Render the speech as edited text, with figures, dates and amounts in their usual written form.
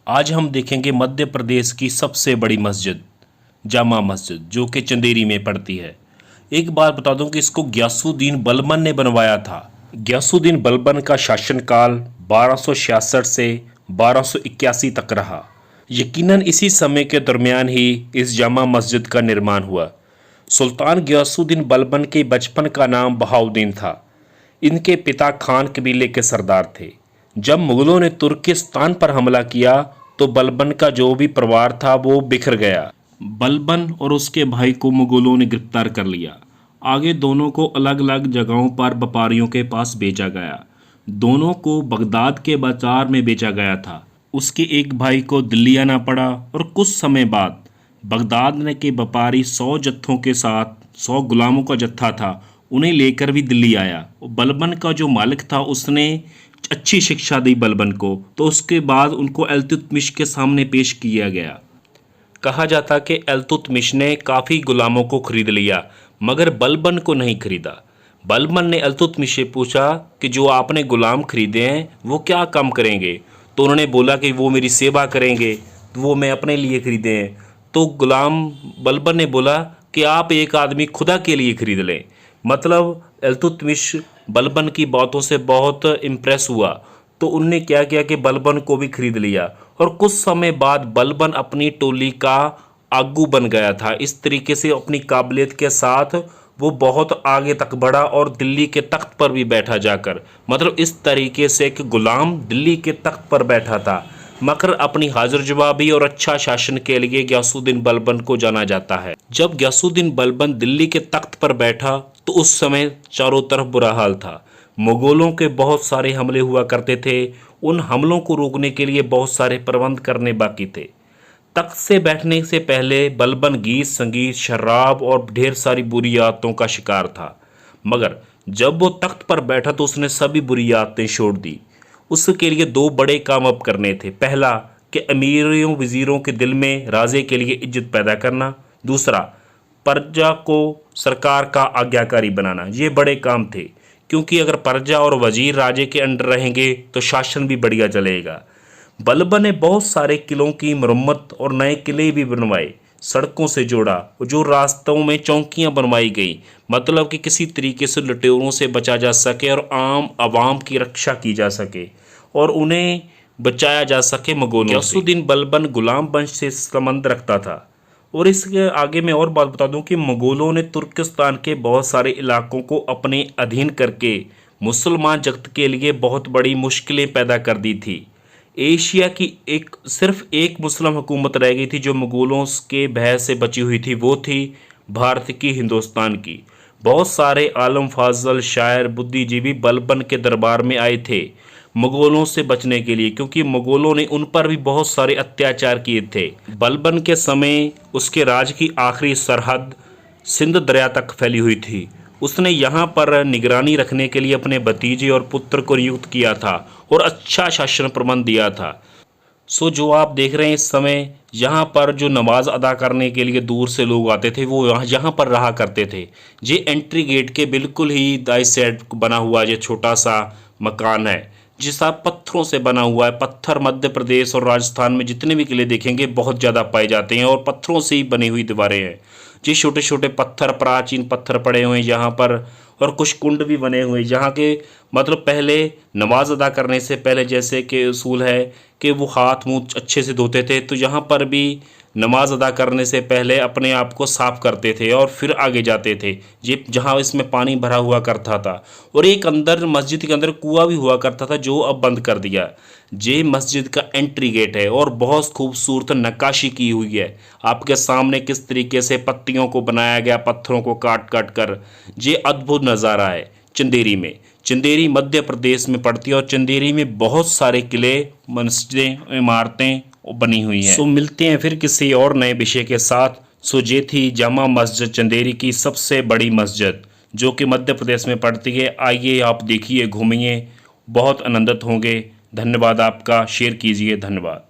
आज हम देखेंगे मध्य प्रदेश की सबसे बड़ी मस्जिद जामा मस्जिद, जो कि चंदेरी में पड़ती है। एक बात बता दूं कि इसको गयासुद्दीन बलबन ने बनवाया था। गयासुद्दीन बलबन का शासनकाल 1266 से 1281 तक रहा। यकीनन इसी समय के दरमियान ही इस जामा मस्जिद का निर्माण हुआ। सुल्तान गयासुद्दीन बलबन के बचपन का नाम बहाउद्दीन था। इनके पिता खान कबीले के सरदार थे। जब मुगलों ने तुर्किस्तान पर हमला किया तो बलबन का जो भी परिवार था वो बिखर गया। बलबन और उसके भाई को मुगलों ने गिरफ्तार कर लिया। आगे दोनों को अलग अलग जगहों पर व्यापारियों के पास बेचा गया। दोनों को बगदाद के बाजार में बेचा गया था। उसके एक भाई को दिल्ली आना पड़ा और कुछ समय बाद बगदाद ने के व्यापारी 100 जत्थों के साथ 100 गुलामों का जत्था था, उन्हें लेकर भी दिल्ली आया। बलबन का जो मालिक था उसने अच्छी शिक्षा दी बलबन को, तो उसके बाद उनको इल्तुतमिश के सामने पेश किया गया। कहा जाता कि इल्तुतमिश ने काफ़ी गुलामों को खरीद लिया मगर बलबन को नहीं खरीदा। बलबन ने इल्तुतमिश से पूछा कि जो आपने गुलाम खरीदे हैं वो क्या काम करेंगे, तो उन्होंने बोला कि वो मेरी सेवा करेंगे, वो मैं अपने लिए खरीदे हैं। तो गुलाम बलबन ने बोला कि आप एक आदमी खुदा के लिए खरीद लें। मतलब इल्तुतमिश बलबन की बातों से बहुत इम्प्रेस हुआ, तो उनने क्या किया कि बलबन को भी खरीद लिया और कुछ समय बाद बलबन अपनी टोली का आगू बन गया था। इस तरीके से अपनी काबिलियत के साथ वो बहुत आगे तक बढ़ा और दिल्ली के तख्त पर भी बैठा जाकर। मतलब इस तरीके से कि गुलाम दिल्ली के तख्त पर बैठा था, मगर अपनी हाजिर जवाबी और अच्छा शासन के लिए गयासुद्दीन बलबन को जाना जाता है। जब गयासुद्दीन बलबन दिल्ली के तख्त पर बैठा तो उस समय चारों तरफ बुरा हाल था। मुगलों के बहुत सारे हमले हुआ करते थे। उन हमलों को रोकने के लिए बहुत सारे प्रबंध करने बाकी थे। तख्त से बैठने से पहले बलबन गीत संगीत, शराब और ढेर सारी बुरी आदतों का शिकार था, मगर जब वो तख्त पर बैठा तो उसने सभी बुरी आदतें छोड़ दी। उसके लिए दो बड़े काम अब करने थे। पहला कि अमीरों वजीरों के दिल में राजे के लिए इज्जत पैदा करना। दूसरा, प्रजा को सरकार का आज्ञाकारी बनाना। ये बड़े काम थे, क्योंकि अगर प्रजा और वजीर राजे के अंडर रहेंगे तो शासन भी बढ़िया चलेगा। बलबन ने बहुत सारे किलों की मरम्मत और नए किले भी बनवाए, सड़कों से जोड़ा, जो रास्तों में चौकियां बनवाई गई, मतलब कि किसी तरीके से लुटेरों से बचा जा सके और आम आवाम की रक्षा की जा सके और उन्हें बचाया जा सके मुगलों से। गयासुद्दीन बलबन गुलाम वंश से संबंध रखता था। और इसके आगे मैं और बात बता दूं कि मुगलों ने तुर्किस्तान के बहुत सारे इलाकों को अपने अधीन करके मुसलमान जगत के लिए बहुत बड़ी मुश्किलें पैदा कर दी थी। एशिया की सिर्फ एक मुस्लिम हुकूमत रह गई थी जो मुगलों के भय से बची हुई थी, वो थी भारत की, हिंदुस्तान की। बहुत सारे आलम फाजल शायर बुद्धिजीवी बलबन के दरबार में आए थे मुगलों से बचने के लिए, क्योंकि मुगलों ने उन पर भी बहुत सारे अत्याचार किए थे। बलबन के समय उसके राज की आखिरी सरहद सिंध दरिया तक फैली हुई थी। उसने यहाँ पर निगरानी रखने के लिए अपने भतीजे और पुत्र को नियुक्त किया था और अच्छा शासन प्रबंध दिया था। सो जो आप देख रहे हैं इस समय, यहाँ पर जो नमाज अदा करने के लिए दूर से लोग आते थे वो यहाँ पर रहा करते थे। ये एंट्री गेट के बिल्कुल ही दाई साइड बना हुआ ये छोटा सा मकान है, जिसका पत्थरों से बना हुआ है। पत्थर मध्य प्रदेश और राजस्थान में जितने भी किले देखेंगे बहुत ज़्यादा पाए जाते हैं और पत्थरों से ही बनी हुई दीवारें हैं। जी छोटे छोटे पत्थर, प्राचीन पत्थर पड़े हुए हैं यहाँ पर, और कुछ कुंड भी बने हुए हैं जहाँ के मतलब पहले नमाज अदा करने से पहले जैसे कि उसूल है कि वो हाथ मुंह अच्छे से धोते थे, तो यहाँ पर भी नमाज अदा करने से पहले अपने आप को साफ़ करते थे और फिर आगे जाते थे। ये जहाँ इसमें पानी भरा हुआ करता था, और एक अंदर मस्जिद के अंदर कुआं भी हुआ करता था जो अब बंद कर दिया। ये मस्जिद का एंट्री गेट है और बहुत खूबसूरत नक्काशी की हुई है। आपके सामने किस तरीके से पत्तियों को बनाया गया, पत्थरों को काट काट कर। ये अद्भुत नज़ारा है चंदेरी में। चंदेरी मध्य प्रदेश में पड़ती है और चंदेरी में बहुत सारे किले, मस्जिदें, इमारतें बनी हुई हैं। सो मिलते हैं फिर किसी और नए विषय के साथ। सो ये थी जामा मस्जिद चंदेरी की सबसे बड़ी मस्जिद, जो कि मध्य प्रदेश में पड़ती है। आइए आप देखिए, घूमिए, बहुत आनंदित होंगे। धन्यवाद आपका, शेयर कीजिए। धन्यवाद।